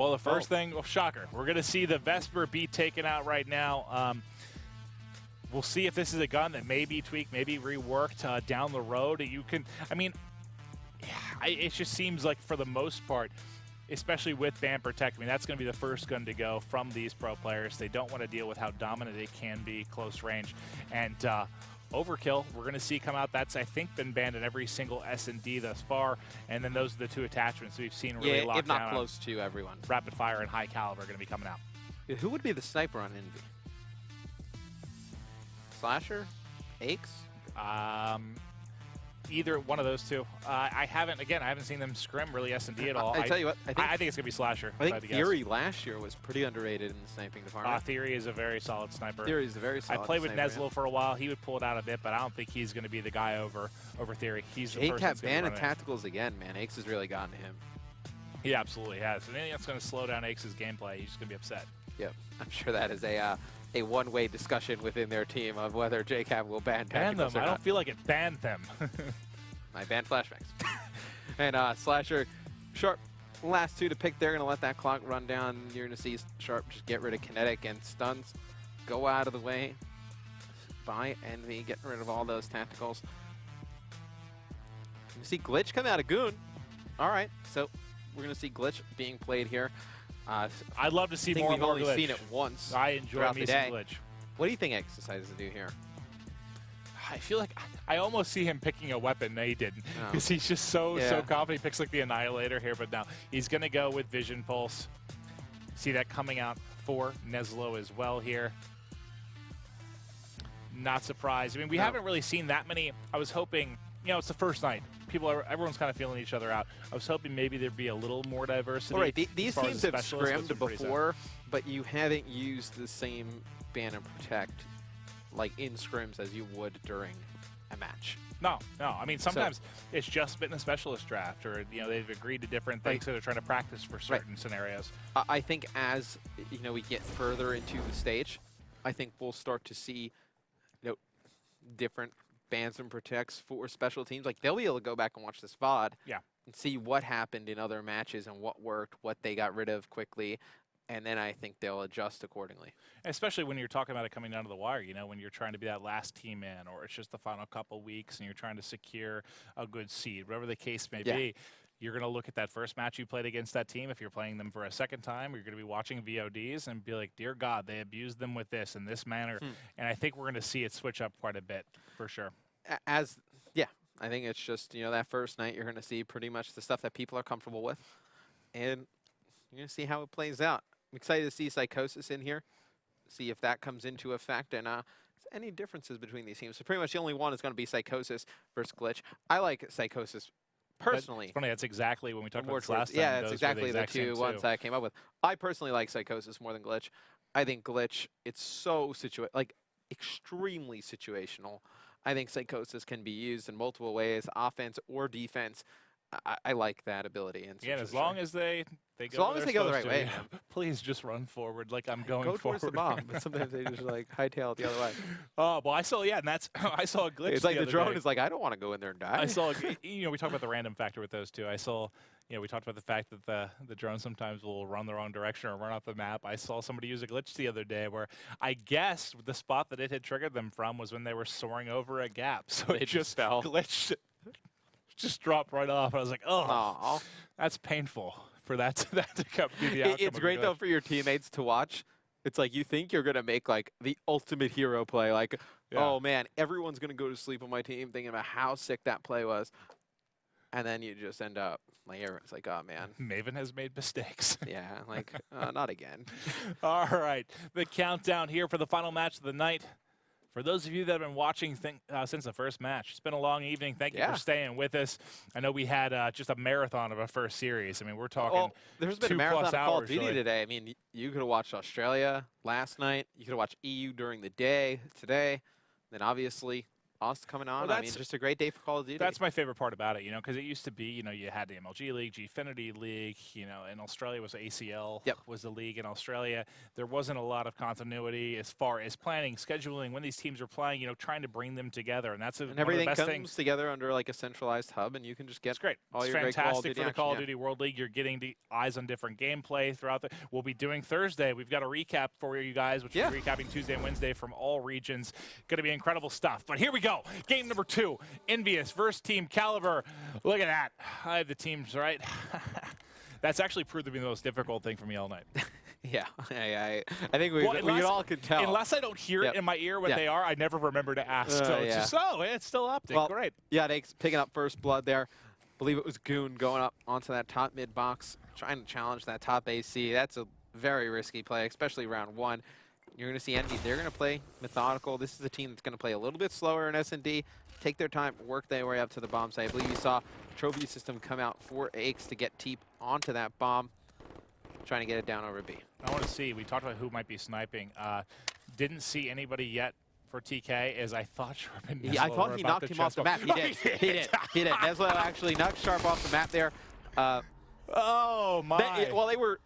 Well, the first thing, well, shocker, we're going to see the Vesper be taken out right now. We'll see if this is a gun that may be tweaked, maybe reworked down the road. You can, I mean, it just seems like for the most part, especially with Band Protect, I mean, that's going to be the first gun to go from these pro players. They don't want to deal with how dominant it can be close range. And Overkill, we're going to see come out. That's, I think, been banned in every single S&D thus far. And then those are the two attachments we've seen really locked down. If not close to everyone. Rapid Fire and High Caliber are going to be coming out. Yeah, who would be the sniper on Envy? Slasher? Aches? Either one of those two. I haven't seen them scrim really S&D at all. I tell you what, I think it's going to be Slasher. I think Theory last year was pretty underrated in the sniping department. Theory is a very solid sniper. Theory is a very solid I played with sniper, Neslo for a while. He would pull it out a bit, but I don't think he's going to be the guy over Theory. He's the person that's ban and tacticals again, man. Aches has really gotten to him. He absolutely has. And anything that's going to slow down Aches' gameplay, he's just going to be upset. Yep. I'm sure that is a one-way discussion within their team of whether JCAP will ban tacticals them. I don't feel like it banned them. I banned flashbangs. And Slasher, Sharp, last two to pick. They're going to let that clock run down. You're going to see Sharp just get rid of kinetic and stuns. Go out of the way. By Envy, getting rid of all those tacticals. You see Glitch come out of Goon. All right, so we're going to see Glitch being played here. I'd love to see more Glitch. We've only seen it once. I enjoy me some Glitch. What do you think X decides to do here? I feel like I almost see him picking a weapon. No, he didn't, because he's just so confident. He picks like the Annihilator here, but now he's going to go with Vision Pulse. See that coming out for Neslo as well here. Not surprised. I mean, we haven't really seen that many. I was hoping, you know, it's the first night. Everyone's kind of feeling each other out. I was hoping maybe there'd be a little more diversity. All right, these teams have scrimmed before, but you haven't used the same ban and protect like in scrims as you would during a match. No. I mean, sometimes it's just been a specialist draft, or you know they've agreed to different things, so they're trying to practice for certain scenarios. I think as you know we get further into the stage, I think we'll start to see different bans and protects for special teams. Like they'll be able to go back and watch this VOD, and see what happened in other matches and what worked, what they got rid of quickly. And then I think they'll adjust accordingly. Especially when you're talking about it coming down to the wire, you know, when you're trying to be that last team in, or it's just the final couple weeks and you're trying to secure a good seed, whatever the case may be, you're going to look at that first match you played against that team. If you're playing them for a second time, you're going to be watching VODs and be like, dear God, they abused them with this in this manner. And I think we're going to see it switch up quite a bit, for sure. I think it's just, you know, that first night you're going to see pretty much the stuff that people are comfortable with. And you're going to see how it plays out. I'm excited to see Psychosis in here, see if that comes into effect, and any differences between these teams. So pretty much the only one is going to be Psychosis versus Glitch. I like Psychosis personally. It's funny, that's exactly when we talked about this last time. Yeah, that's exactly the two ones I came up with. I personally like Psychosis more than Glitch. I think Glitch, it's so extremely situational. I think Psychosis can be used in multiple ways, offense or defense. I like that ability. And as long as they go, as long as they go the right way. Please just run forward like I'm going forward. Go towards the bomb, but sometimes they just like hightail it the other way. Oh, well, I saw and that's I saw a glitch. It's like the drone is like, I don't want to go in there and die. I saw, you know, we talked about the random factor with those two. I saw, you know, we talked about the fact that the drone sometimes will run the wrong direction or run off the map. I saw somebody use a glitch the other day where I guess the spot that it had triggered them from was when they were soaring over a gap, so it just fell. Glitched. Just dropped right off. I was like, oh, that's painful for that to be the outcome. It's great, though, for your teammates to watch. It's like you think you're going to make, like, the ultimate hero play. Like, oh, man, everyone's going to go to sleep on my team thinking about how sick that play was. And then you just end up, like, everyone's like, oh, man. Maven has made mistakes. Yeah, like, not again. All right. The countdown here for the final match of the night. For those of you that have been watching since the first match, it's been a long evening. Thank you for staying with us. I know we had just a marathon of a first series. I mean, we're talking there's been a marathon of Call of Duty today. I mean, you could have watched Australia last night. You could have watched EU during the day today. Then obviously Ost coming on. Well, I mean, just a great day for Call of Duty. That's my favorite part about it, you know, because it used to be, you know, you had the MLG League, Gfinity League, you know, in Australia was ACL was the league in Australia. There wasn't a lot of continuity as far as planning, scheduling, when these teams are playing, you know, trying to bring them together, and that's and everything comes together under like a centralized hub, and you can just get great. all It's your fantastic great Call of Duty for the action, Call of Duty World League. You're getting the eyes on different gameplay throughout the. We'll be doing Thursday. We've got a recap for you guys, which is recapping Tuesday and Wednesday from all regions. Going to be incredible stuff. But here we go. Game number 2, EnVyUs versus Team Kaliber. Look at that. I have the teams right. That's actually proved to be the most difficult thing for me all night. Yeah, I think we all can tell. Unless I don't hear it in my ear what they are, I never remember to ask. So it's just, it's still optic. Well, great. Yeah, Dake's picking up first blood there. Believe it was Goon going up onto that top mid box, trying to challenge that top AC. That's a very risky play, especially round 1. You're going to see Envy. They're going to play methodical. This is a team that's going to play a little bit slower in S&D, take their time, work their way up to the bomb site. I believe you saw Trophy System come out for Aches to get Teep onto that bomb, trying to get it down over B. I want to see. We talked about who might be sniping. Didn't see anybody yet for TK, as I thought Sharp and Neslo I thought he knocked him off the map. He did. He did. Neslo actually knocked Sharp off the map there. Oh, my. They were...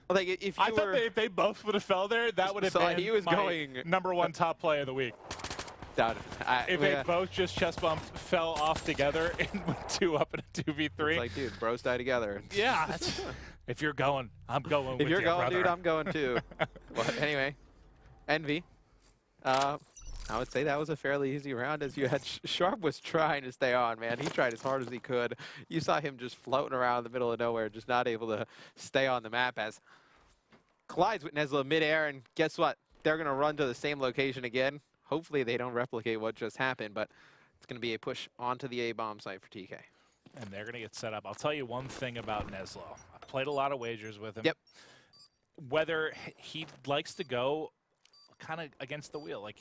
Like if I thought if they both would have fell there, that would have been he was my #1 top play of the week. If they both just chest bumped, fell off together, and went 2 up in a 2v3. It's like, dude, bros die together. Yeah. If you're going, I'm going with you, If you're going, brother. dude, I'm going too. But anyway, Envy. I would say that was a fairly easy round, as you had Sharp was trying to stay on, man. He tried as hard as he could. You saw him just floating around in the middle of nowhere, just not able to stay on the map, as collides with Neslo midair, and guess what? They're going to run to the same location again. Hopefully they don't replicate what just happened, but it's going to be a push onto the A bomb site for TK. And they're going to get set up. I'll tell you one thing about Neslo. I played a lot of wagers with him. Yep. Whether he likes to go kind of against the wheel. Like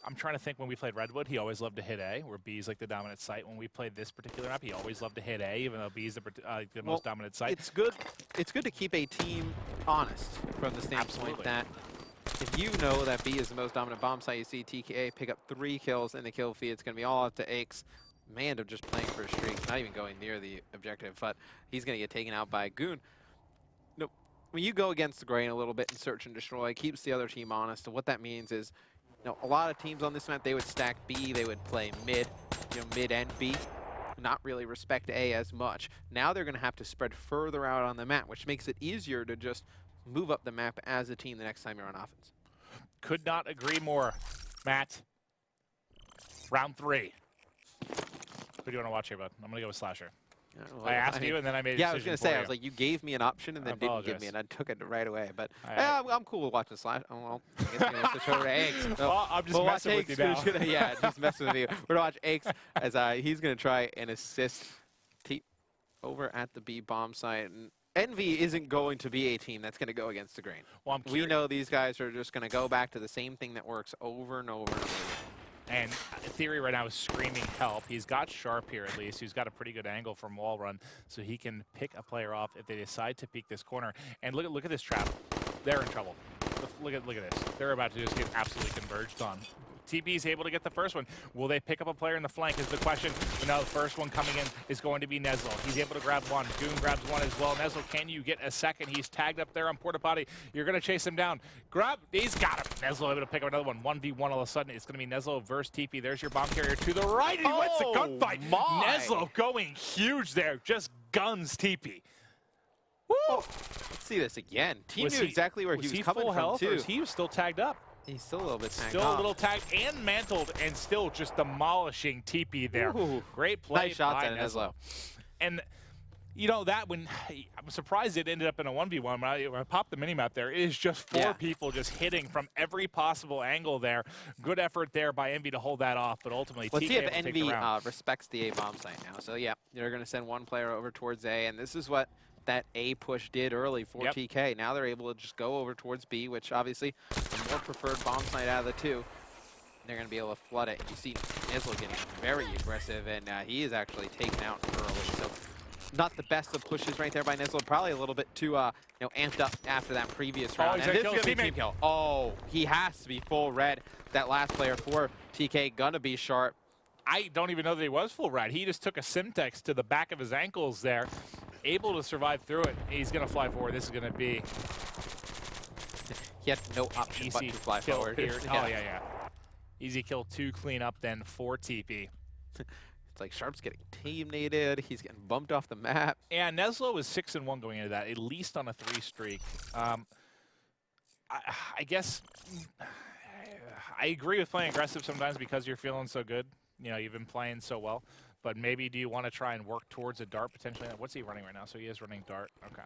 I'm trying to think, when we played Redwood, he always loved to hit A, where B is like the dominant site. When we played this particular map, he always loved to hit A, even though B is the most dominant site. It's good to keep a team honest from the standpoint that if you know that B is the most dominant bomb site, you see TKA pick up 3 kills in the kill feed. It's going to be all up to Aches. Mando just playing for a streak, not even going near the objective, but he's going to get taken out by Goon. No, when you go against the grain a little bit and search and destroy, it keeps the other team honest. And what that means is, you know, a lot of teams on this map, they would stack B, they would play mid, mid and B, not really respect A as much. Now they're going to have to spread further out on the map, which makes it easier to just move up the map as a team the next time you're on offense. Could not agree more, Matt. Round 3. Who do you want to watch here, bud? I'm going to go with Slasher. Well, I asked you, and then I made a decision. I was going to say, I was like, you gave me an option and then didn't give me, and I took it right away. But I'm cool with watching Slash. Oh, well, I guess I'm going to switch over to Aches. Well, I'm just messing with you now. Just messing with you. We're going to watch Aches as he's going to try and assist Teep over at the B bomb site. And Envy isn't going to be a team that's going to go against the grain. Well, we know these guys are just going to go back to the same thing that works over and over and over again. And Theory right now is screaming help. He's got Sharp here at least, who's got a pretty good angle from wall run, so he can pick a player off if they decide to peek this corner. And look at this trap. They're in trouble. Look at this. They're about to just get absolutely converged on. TB is able to get the first one. Will they pick up a player in the flank is the question. But now the first one coming in is going to be Neslo. He's able to grab one. Goon grabs one as well. Neslo, can you get a second? He's tagged up there on Porta Potty. You're going to chase him down. Grab. He's got him. Neslo able to pick up another one. 1v1 all of a sudden. It's going to be Neslo versus TP. There's your bomb carrier to the right. And he wins the gunfight. Neslo going huge there. Just guns TP. Woo! Let's see this again. Team knew exactly where he was coming full from, health, too. Or is he was still tagged up? He's still a little bit tagged Still a little tagged and mantled, and still just demolishing TP there. Ooh. Great play nice shots by at Neslo. And you know that when I'm surprised it ended up in a 1v1. When I popped the minimap there, it is just 4 people just hitting from every possible angle there. Good effort there by Envy to hold that off, but ultimately let's TK see if will Envy take the round. respects the A bomb site now. So yeah, they're going to send one player over towards A, and this is what that A push did early for TK. Now they're able to just go over towards B, which obviously the more preferred bomb site out of the two. They're going to be able to flood it. You see Neslo getting very aggressive, and he is actually taken out early. So not the best of pushes right there by Neslo. Probably a little bit too amped up after that previous round. He's And gonna this kill is gonna his be team teammate. kill. Oh, he has to be full red. That last player for TK gonna be sharp. I don't even know that he was full red. He just took a Simtex to the back of his ankles there, able to survive through it. He's going to fly forward. This is going to be He had no option but easy to fly kill forward. here. Oh, yeah. Easy kill 2 clean up then for TP. It's like Sharp's getting team-nated. He's getting bumped off the map. And Neslo was 6-1 going into that, at least on a 3 streak. I guess I agree with playing aggressive sometimes because you're feeling so good. You know, you've been playing so well. But maybe do you want to try and work towards a dart potentially? What's he running right now? So he is running dart. Okay.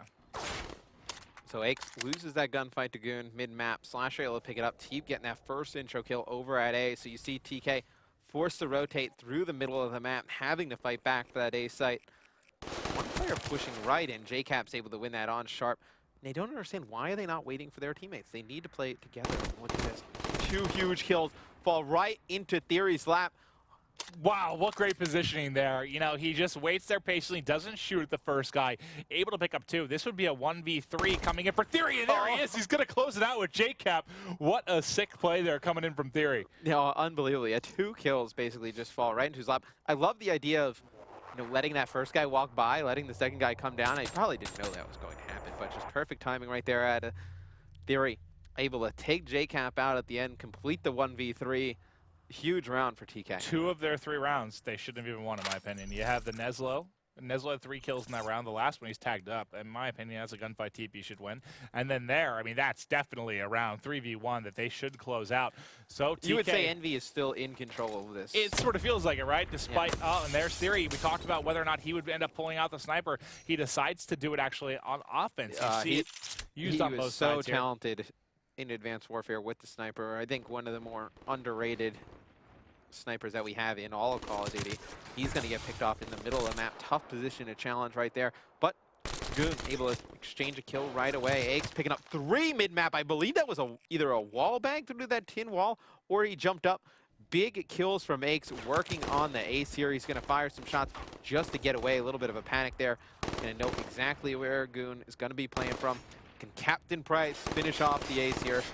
So Aix loses that gunfight to Goon mid-map. Slasher able to pick it up. Teep getting that first intro kill over at A. So you see TK forced to rotate through the middle of the map, having to fight back for that A site. One player pushing right in. JCap's able to win that on Sharp. And they don't understand why are they not waiting for their teammates. They need to play it together. Look at this. 2 huge kills fall right into Theory's lap. Wow, what great positioning there. You know, he just waits there patiently, doesn't shoot at the first guy, able to pick up 2. This would be a 1v3 coming in for Theory, and there he is. He's going to close it out with JCap. What a sick play there coming in from Theory. No, unbelievably. 2 kills basically just fall right into his lap. I love the idea of letting that first guy walk by, letting the second guy come down. I probably didn't know that was going to happen, but just perfect timing right there at Theory. Able to take JCap out at the end, complete the 1v3. Huge round for TK. 2 of their 3 rounds, they shouldn't have even won, in my opinion. You have the Neslo. Neslo had 3 kills in that round. The last one, he's tagged up. In my opinion, that's a gunfight TP should win. And then there, I mean, that's definitely a round 3v1 that they should close out. So TK, you would say Envy is still in control of this. It sort of feels like it, right? Despite, and there's Theory. We talked about whether or not he would end up pulling out the sniper. He decides to do it actually on offense. You see it used on both sides. He was so talented in Advanced Warfare with the sniper. I think one of the more underrated snipers that we have in all of Call of Duty. He's going to get picked off in the middle of the map. Tough position to challenge right there. But Goon able to exchange a kill right away. Aix picking up 3 mid-map. I believe that was either a wall bang through that tin wall or he jumped up. Big kills from Aix working on the ace here. He's going to fire some shots just to get away. A little bit of a panic there. Going to know exactly where Goon is going to be playing from. Can Captain Price finish off the ace here?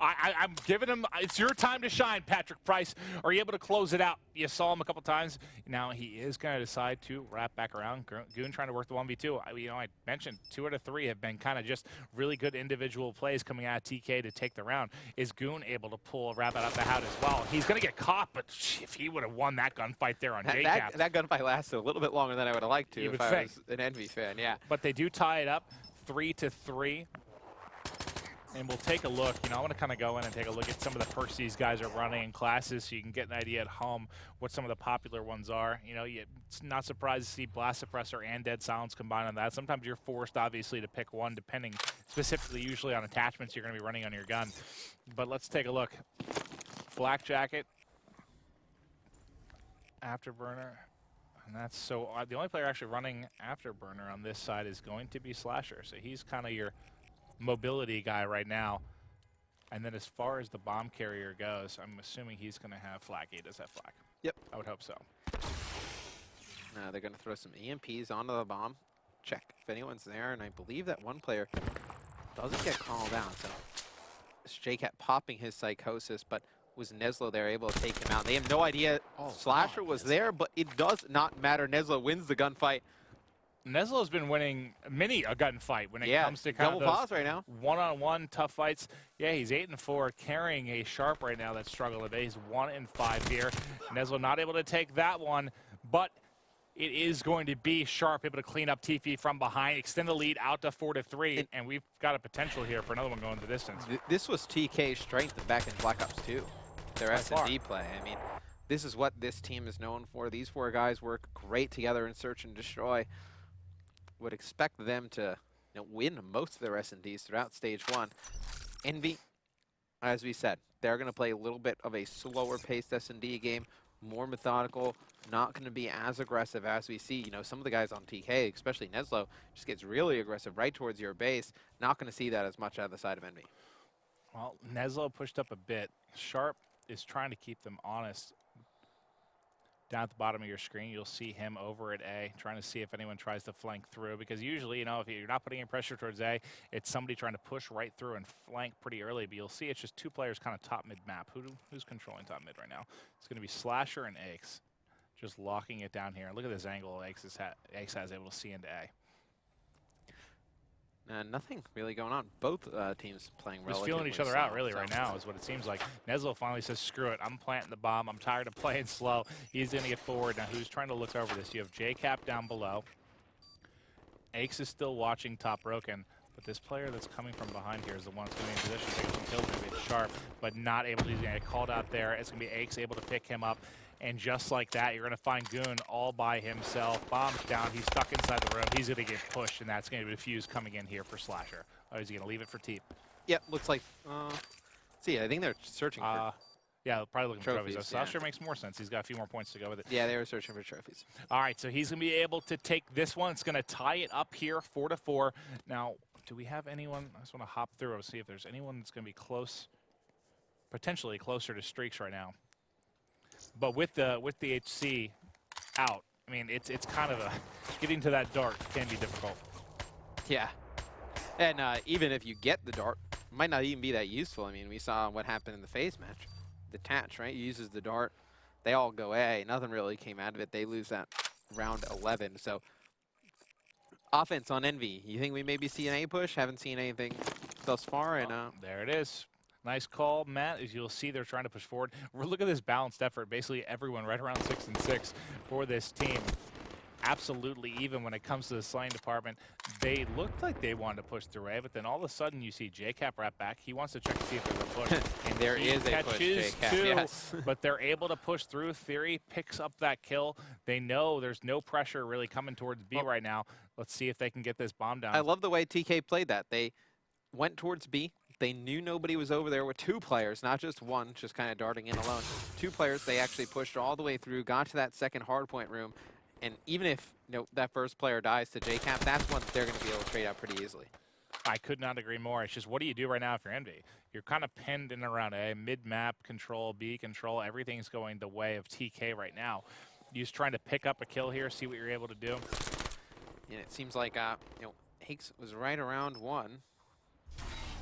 I'm giving him, it's your time to shine, Patrick Price. Are you able to close it out? You saw him a couple times. Now he is going to decide to wrap back around. Goon trying to work the 1v2. I mentioned 2 out of 3 have been kind of just really good individual plays coming out of TK to take the round. Is Goon able to pull a rabbit out the hat as well? He's going to get caught, but if he would have won that gunfight there on JCap. That gunfight lasted a little bit longer than I would have liked to if I was an Envy fan, yeah. But they do tie it up 3-3. And we'll take a look. I want to kind of go in and take a look at some of the perks these guys are running in classes so you can get an idea at home what some of the popular ones are. It's not surprised to see Blast Suppressor and Dead Silence combined on that. Sometimes you're forced, obviously, to pick one, depending specifically usually on attachments you're going to be running on your gun. But let's take a look. Flak Jacket, Afterburner. And that's so the only player actually running Afterburner on this side is going to be Slasher. So he's kind of your mobility guy right now. And then as far as the bomb carrier goes, I'm assuming he's going to have flak. He does have flak. Yep. I would hope so. Now they're going to throw some EMPs onto the bomb. Check if anyone's there. And I believe that one player doesn't get called out. So it's JCat popping his psychosis, but was Neslo there able to take him out? They have no idea Slasher was there, but it does not matter. Neslo wins the gunfight. Neslo's been winning many a gunfight when it comes to kind double of pause right now. One-on-one tough fights. Yeah, he's 8-4, carrying a Sharp right now that's struggling a bit. He's 1-5 here. Neslo not able to take that one, but it is going to be Sharp able to clean up TP from behind, extend the lead out to 4-3, and we've got a potential here for another one going the distance. This was TK's strength back in Black Ops 2. Their S&D play. I mean, this is what this team is known for. These 4 guys work great together in Search and Destroy. Would expect them to win most of their S&Ds throughout Stage 1. Envy, as we said, they're going to play a little bit of a slower-paced S&D game, more methodical, not going to be as aggressive as we see. Some of the guys on TK, especially Neslo, just gets really aggressive right towards your base. Not going to see that as much out of the side of Envy. Well, Neslo pushed up a bit. Sharp is trying to keep them honest. Down at the bottom of your screen, you'll see him over at A, trying to see if anyone tries to flank through. Because usually, you know, if you're not putting any pressure towards A, it's somebody trying to push right through and flank pretty early. But you'll see it's just two players kind of top mid map. Who's controlling top mid right now? It's going to be Slasher and Aches, just locking it down here. Look at this angle Aches has able to see into A. Nothing really going on. Both teams playing relatively just feeling each other out really right now is what it seems like. Nezlo finally says, screw it, I'm planting the bomb. I'm tired of playing slow. He's going to get forward. Now who's trying to look over this? You have JCap down below. Aches is still watching top broken, but this player that's coming from behind here is the one that's going to be in position to get some kills. Maybe it's Sharp, but not able to. He's going to get called out there. It's going to be Aches able to pick him up. And just like that, you're going to find Goon all by himself. Bomb's down. He's stuck inside the room. He's going to get pushed, and that's going to be Fuse coming in here for Slasher. Oh, is he going to leave it for Teep? Yep, looks like. See, I think they're searching for. Yeah, probably looking trophies, for trophies. Slasher makes more sense. He's got a few more points to go with it. Yeah, they were searching for trophies. All right, so he's going to be able to take this one. It's going to tie it up here, 4-4. Now, do we have anyone? I just want to hop through and see if there's anyone that's going to be close, potentially closer to streaks right now. But with the HC out, I mean, it's kind of getting to that dart can be difficult. Yeah, and even if you get the dart, it might not even be that useful. I mean, we saw what happened in the phase match. The Tatch, right, uses the dart. They all go A. Nothing really came out of it. They lose that round 11. So offense on Envy. You think we maybe see an A push? Haven't seen anything thus far. And there it is. Nice call, Matt. As you'll see, they're trying to push forward. Look at this balanced effort. Basically, everyone right around 6-6 for this team. Absolutely even when it comes to the slaying department. They looked like they wanted to push through A, but then all of a sudden you see JCap right back. He wants to check to see if there's a push. And there is a push, JCap, too, yes. But they're able to push through. Theory picks up that kill. They know there's no pressure really coming towards B right now. Let's see if they can get this bomb down. I love the way TK played that. They went towards B. They knew nobody was over there with two players, not just one, just kind of darting in alone. Two players, they actually pushed all the way through, got to that second hardpoint room, and even if that first player dies to JCap, that's one they're going to be able to trade out pretty easily. I could not agree more. It's just, what do you do right now if you're Envy? You're kind of pinned in around A, mid-map control, B control, everything's going the way of TK right now. You're just trying to pick up a kill here, see what you're able to do. And it seems like, Hakes was right around one.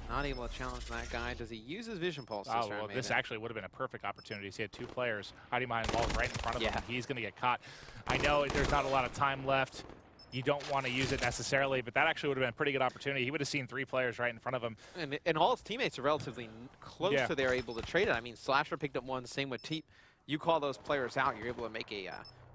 Not able to challenge that guy. Does he use his vision pulse this round? Well, this actually would have been a perfect opportunity. He had two players hiding behind walls right in front of him. He's going to get caught. I know there's not a lot of time left. You don't want to use it necessarily, but that actually would have been a pretty good opportunity. He would have seen three players right in front of him. And all his teammates are relatively close to they're able to trade it. I mean, Slasher picked up one, same with Teep. You call those players out, you're able to make a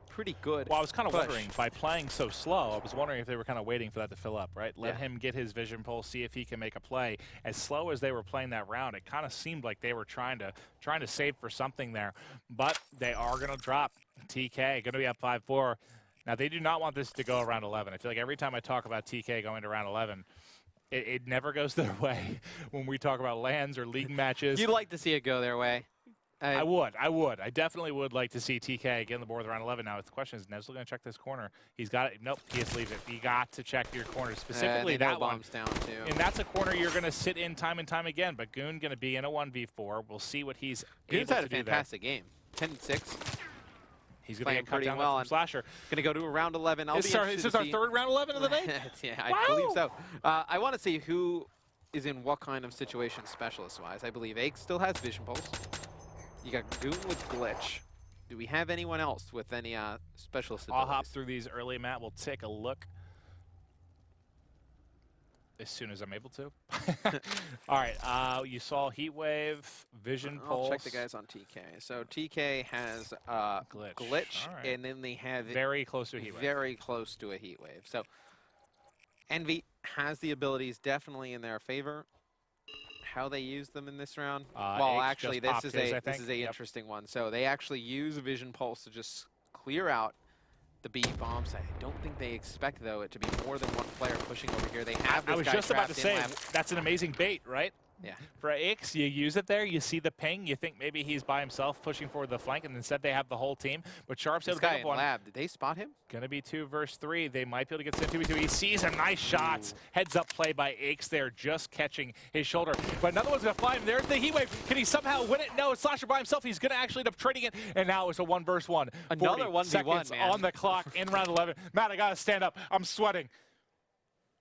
pretty good Well, I was kind of wondering, by playing so slow, I was wondering if they were kind of waiting for that to fill up, right? Let him get his vision pulse, see if he can make a play. As slow as they were playing that round, it kind of seemed like they were trying to save for something there. But they are going to drop. TK going to be up 5-4. Now, they do not want this to go around 11. I feel like every time I talk about TK going to round 11, it never goes their way when we talk about LANs or league matches. You'd like to see it go their way. I would. I definitely would like to see TK get on the board with round 11. Now, the question is, Nezlo going to check this corner? He's got it. Nope, he just leaves it. You got to check your corner, specifically that one. Bombs down too. And that's a corner you're going to sit in time and time again. But Goon going to be in a 1v4. We'll see what he's Goon's able had to a do fantastic game. 10-6. He's going to get cut down well from Slasher. Going to go to a round 11. Is this our third round 11 of the day? Yeah, I believe so. I want to see who is in what kind of situation specialist-wise. I believe Ache still has Vision Pulse. You got Goon with Glitch. Do we have anyone else with any specialist abilities? I'll hop through these early, Matt. We'll take a look as soon as I'm able to. All right, you saw Heat Wave, Vision Pulse. I'll check the guys on TK. So TK has Glitch, right. and then they have very close to a Heat Wave. Very close to a Heat Wave. So Envy has the abilities definitely in their favor. How they use them in this round? Well, actually, this is a interesting one. So they actually use Vision Pulse to just clear out the B bombs. I don't think they expect, though, it to be more than one player pushing over here. They have this I was guy just about to say, left. that's an amazing bait, right? Yeah. For Ix, you use it there, you see the ping, you think maybe he's by himself pushing forward the flank, and instead they have the whole team. But Sharp's able This to guy pick up in one. lab, did they spot him? Gonna be 2 versus 3. They might be able to get sent 2v2. He sees him. Nice shots. Heads up play by Ix there, just catching his shoulder. But another one's gonna fly him. There's the heat wave. Can he somehow win it? No, it's Slasher by himself. He's gonna actually end up trading it. And now it's a 1 versus 1. Another 40 1v1, seconds man. on the clock in round 11. Matt, I gotta stand up. I'm sweating.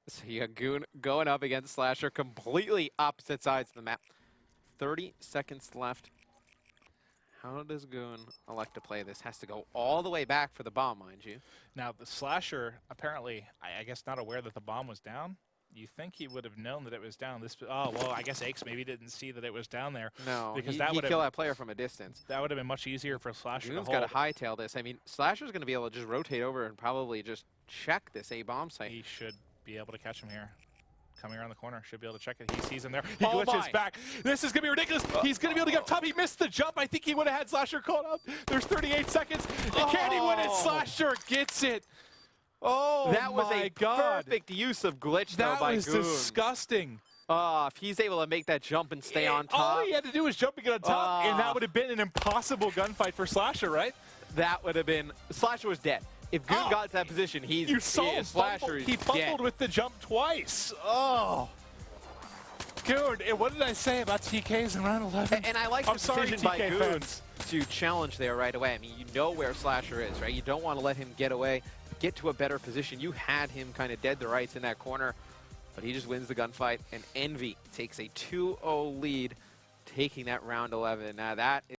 So you got Goon going up against Slasher, completely opposite sides of the map. 30 seconds left. How does Goon elect to play this? Has to go all the way back for the bomb, mind you. Now, the Slasher, apparently, I guess not aware that the bomb was down. You think he would have known that it was down. Oh, well, I guess Aches maybe didn't see that it was down there. No, because he that would killed that player from a distance. That would have been much easier for Slasher Goon's to got hold. to hightail this. I mean, Slasher's going to be able to just rotate over and probably just check this A-bomb site. He should be able to catch him here. Coming around the corner, should be able to check it. He sees him there. He Oh glitches my. back. This is going to be ridiculous. He's going to be able to get up top. He missed the jump. I think he would have had Slasher caught up. There's 38 seconds. Can he win it? Slasher gets it. Oh, That was my a God. perfect use of glitch, though, That by was Goon. disgusting. If he's able to make that jump and stay on top, All he had to do was jump and get on top, and that would have been an impossible gunfight for Slasher, right? that would have been... Slasher was dead. If Goon got to that position, he's... You saw him Slasher fumble. is He fumbled dead. with the jump twice. Oh. Dude, what did I say about TKs in round 11? And I like I'm the sorry, decision by TK Goon fans. to challenge there right away. I mean, you know where Slasher is, right? You don't want to let him get away, get to a better position. You had him kind of dead to rights in that corner, but he just wins the gunfight, and Envy takes a 2-0 lead, taking that round 11. Now that